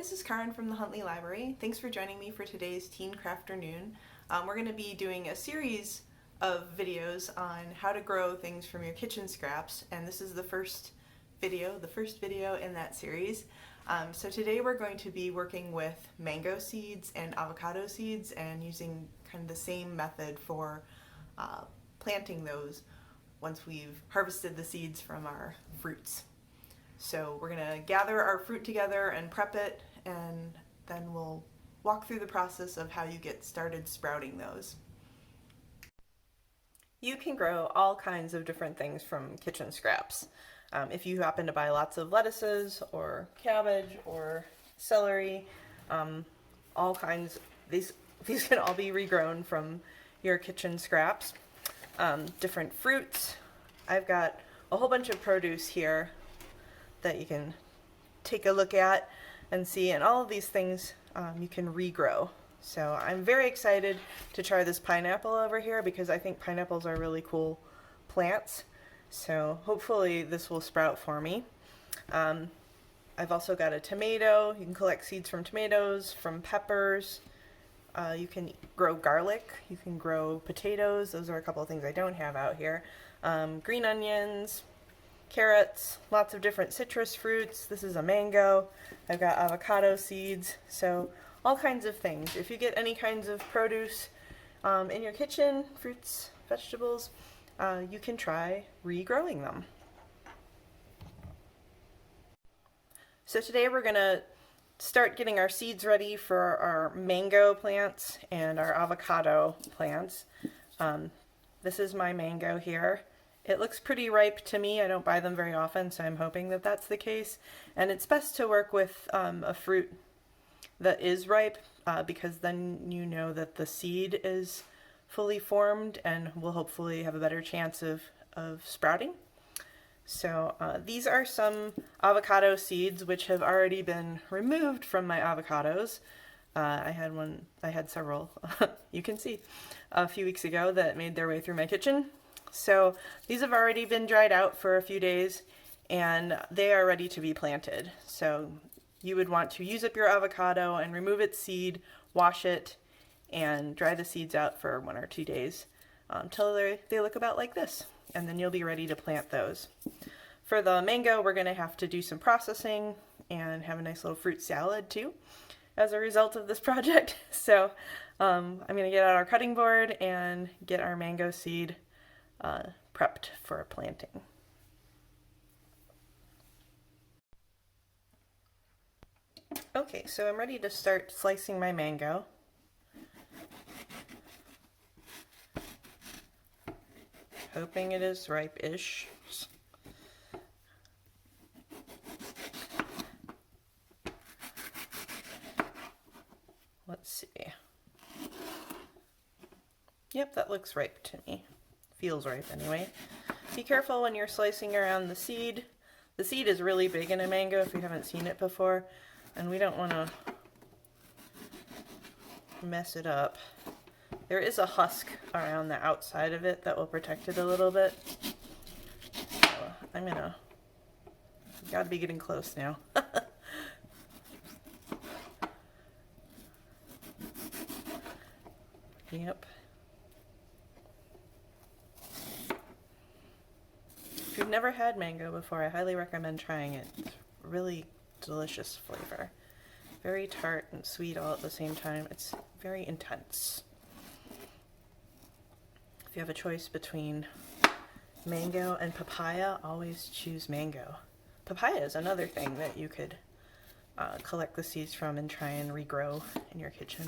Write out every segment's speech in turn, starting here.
this is Karen from the Huntley Library. Thanks for joining me for today's Teen Crafternoon. We're going to be doing a series of videos on how to grow things from your kitchen scraps, and this is the first video in that series. So today we're going to be working with mango seeds and avocado seeds and using kind of the same method for planting those once we've harvested the seeds from our fruits. So we're going to gather our fruit together and prep it, and then we'll walk through the process of how you get started sprouting those. You can grow all kinds of different things from kitchen scraps. If you happen to buy lots of lettuces or cabbage or celery, all kinds, these can all be regrown from your kitchen scraps. Different fruits. I've got a whole bunch of produce here that you can take a look at and see, and all of these things you can regrow. So I'm very excited to try this pineapple over here because I think pineapples are really cool plants. So hopefully this will sprout for me. I've also got a tomato. You can collect seeds from tomatoes, from peppers. You can grow garlic. You can grow potatoes. Those are a couple of things I don't have out here. Green onions, carrots, lots of different citrus fruits. This is a mango. I've got avocado seeds. So all kinds of things. If you get any kinds of produce in your kitchen, fruits, vegetables, you can try regrowing them. So today we're going to start getting our seeds ready for our mango plants and our avocado plants. This is my mango here. It looks pretty ripe to me. I don't buy them very often, so I'm hoping that that's the case. And it's best to work with a fruit that is ripe because then you know that the seed is fully formed and will hopefully have a better chance of sprouting. So these are some avocado seeds which have already been removed from my avocados. I had several, you can see, a few weeks ago that made their way through my kitchen. So these have already been dried out for a few days and they are ready to be planted. So you would want to use up your avocado and remove its seed, wash it, and dry the seeds out for 1 or 2 days until they look about like this. And then you'll be ready to plant those. For the mango, we're going to have to do some processing and have a nice little fruit salad too as a result of this project. So I'm going to get out our cutting board and get our mango seed prepped for planting. Okay, so I'm ready to start slicing my mango. Hoping it is ripe-ish. Let's see. Yep, that looks ripe to me. Feels ripe anyway. Be careful when you're slicing around the seed. The seed is really big in a mango if you haven't seen it before, and we don't want to mess it up. There is a husk around the outside of it that will protect it a little bit. So gotta be getting close now. Yep. If you've never had mango before, I highly recommend trying it. It's really delicious flavor. Very tart and sweet all at the same time. It's very intense. If you have a choice between mango and papaya, always choose mango. Papaya is another thing that you could collect the seeds from and try and regrow in your kitchen.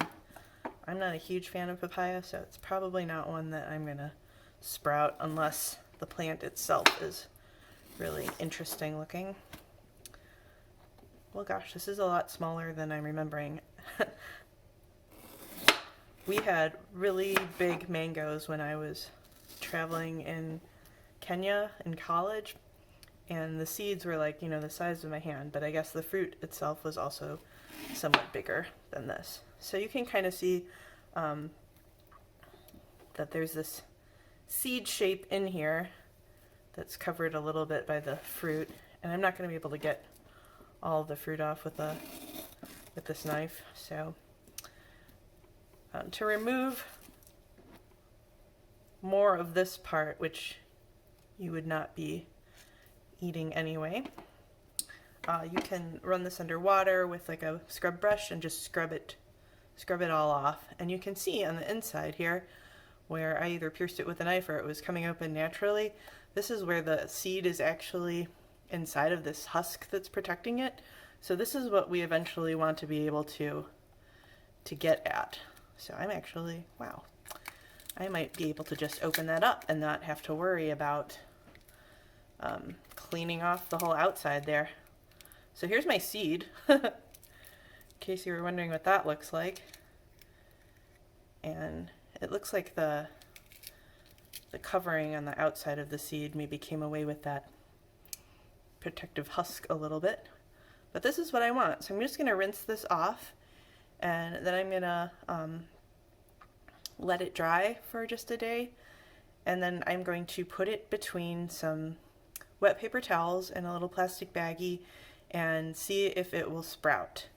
I'm not a huge fan of papaya, so it's probably not one that I'm gonna sprout unless the plant itself is really interesting looking. Well, gosh, this is a lot smaller than I'm remembering. We had really big mangoes when I was traveling in Kenya in college, and the seeds were like, the size of my hand, but I guess the fruit itself was also somewhat bigger than this. So you can kind of see that there's this seed shape in here that's covered a little bit by the fruit, and I'm not going to be able to get all the fruit off with the with this knife. So to remove more of this part, which you would not be eating anyway, you can run this under water with like a scrub brush and just scrub it all off. And you can see on the inside here where I either pierced it with a knife or it was coming open naturally. This is where the seed is actually inside of this husk that's protecting it. So this is what we eventually want to be able to get at. So I'm actually, wow, I might be able to just open that up and not have to worry about cleaning off the whole outside there. So here's my seed, in case you were wondering what that looks like. And it looks like the covering on the outside of the seed maybe came away with that protective husk a little bit. But this is what I want. So I'm just going to rinse this off, and then I'm going to let it dry for just a day. And then I'm going to put it between some wet paper towels in a little plastic baggie and see if it will sprout.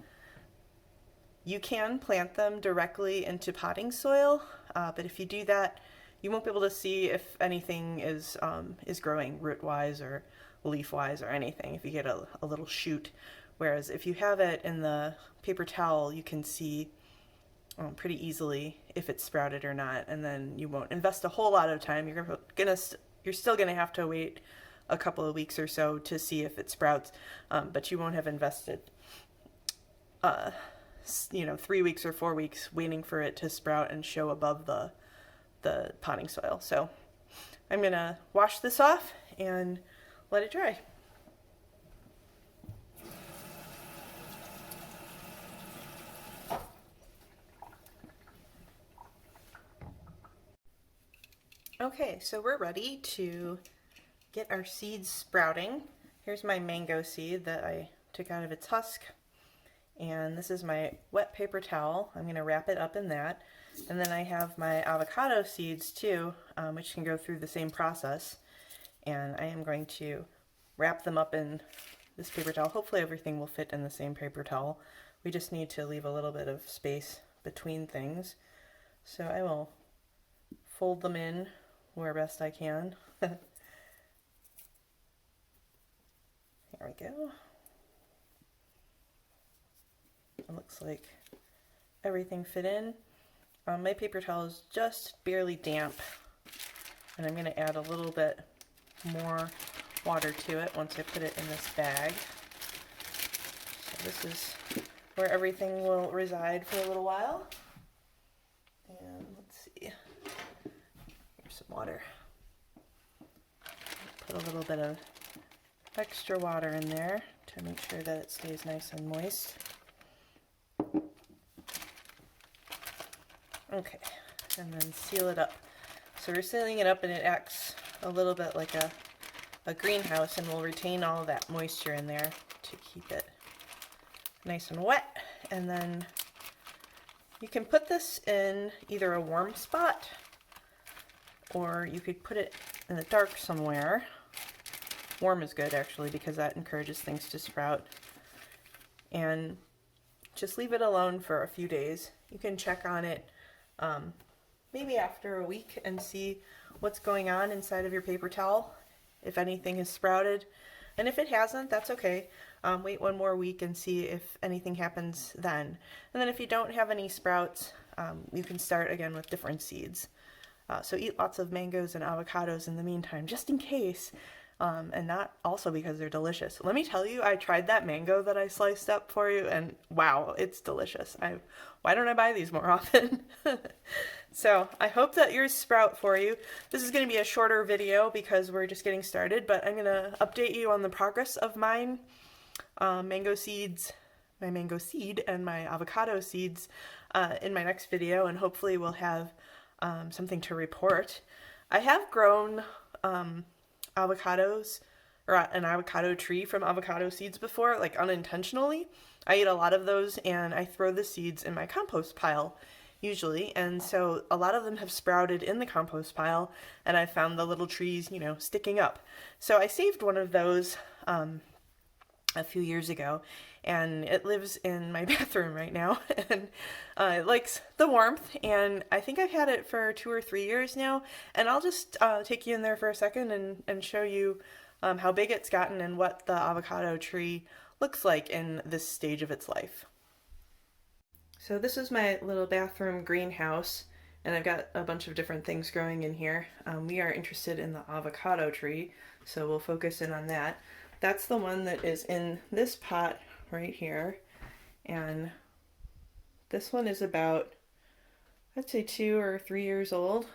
You can plant them directly into potting soil, but if you do that, you won't be able to see if anything is growing root-wise or leaf-wise or anything, if you get a little shoot. Whereas if you have it in the paper towel, you can see pretty easily if it's sprouted or not, and then you won't invest a whole lot of time. You're still gonna have to wait a couple of weeks or so to see if it sprouts, but you won't have invested 3 weeks or 4 weeks waiting for it to sprout and show above the potting soil. So I'm gonna wash this off and let it dry. Okay, so we're ready to get our seeds sprouting. Here's my mango seed that I took out of its husk. And this is my wet paper towel. I'm going to wrap it up in that. And then I have my avocado seeds too, which can go through the same process. And I am going to wrap them up in this paper towel. Hopefully everything will fit in the same paper towel. We just need to leave a little bit of space between things. So I will fold them in where best I can. There we go. It looks like everything fit in. My paper towel is just barely damp, and I'm going to add a little bit more water to it once I put it in this bag. So this is where everything will reside for a little while. And let's see, here's some water. Put a little bit of extra water in there to make sure that it stays nice and moist. Okay, and then seal it up. So we're sealing it up, and it acts a little bit like a greenhouse, and will retain all of that moisture in there to keep it nice and wet. And then you can put this in either a warm spot, or you could put it in the dark somewhere. Warm is good actually, because that encourages things to sprout. And just leave it alone for a few days. You can check on it maybe after a week and see what's going on inside of your paper towel, if anything has sprouted. And if it hasn't, that's okay. Wait one more week and see if anything happens then. And then if you don't have any sprouts, you can start again with different seeds. So eat lots of mangoes and avocados in the meantime, just in case. And not also because they're delicious. Let me tell you, I tried that mango that I sliced up for you, and wow, it's delicious. Why don't I buy these more often? So I hope that yours sprout for you. This is going to be a shorter video because we're just getting started, but I'm going to update you on the progress of mine. Mango seeds, my mango seed and my avocado seeds in my next video, and hopefully we'll have something to report. I have grown avocados, or an avocado tree from avocado seeds before, like unintentionally. I eat a lot of those, and I throw the seeds in my compost pile usually, and so a lot of them have sprouted in the compost pile, and I found the little trees, sticking up. So I saved one of those a few years ago, and it lives in my bathroom right now. And it likes the warmth, and I think I've had it for 2 or 3 years now. And I'll just take you in there for a second and show you how big it's gotten and what the avocado tree looks like in this stage of its life. So this is my little bathroom greenhouse, and I've got a bunch of different things growing in here. We are interested in the avocado tree, so we'll focus in on that. That's the one that is in this pot right here, and this one is about, I'd say 2 or 3 years old.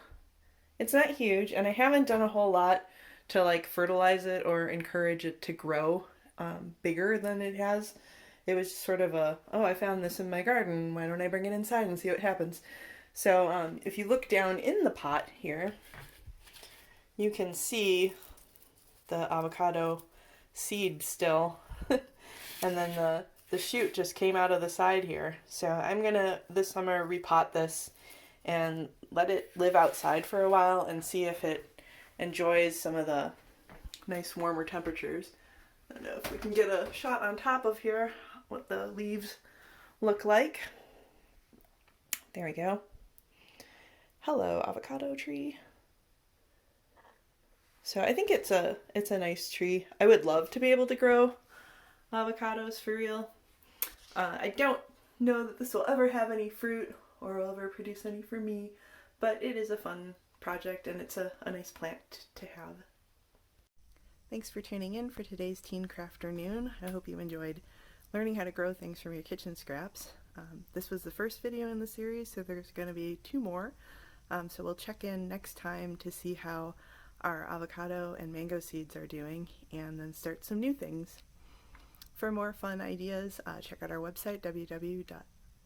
It's not huge, and I haven't done a whole lot to like fertilize it or encourage it to grow bigger than it has. It was just sort of a, oh, I found this in my garden, why don't I bring it inside and see what happens? So if you look down in the pot here, you can see the avocado seed still. And then the shoot just came out of the side here. So I'm gonna this summer repot this and let it live outside for a while and see if it enjoys some of the nice warmer temperatures. I don't know if we can get a shot on top of here what the leaves look like. There we go. Hello, avocado tree. So I think it's a nice tree. I would love to be able to grow avocados for real. I don't know that this will ever have any fruit or will ever produce any for me, but it is a fun project and it's a nice plant to have. Thanks for tuning in for today's Teen Crafternoon. I hope you enjoyed learning how to grow things from your kitchen scraps. This was the first video in the series, so there's going to be 2 more. So we'll check in next time to see how our avocado and mango seeds are doing and then start some new things. For more fun ideas, check out our website,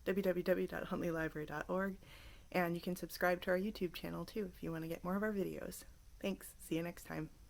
www.huntleylibrary.org, and you can subscribe to our YouTube channel too if you want to get more of our videos. Thanks. See you next time.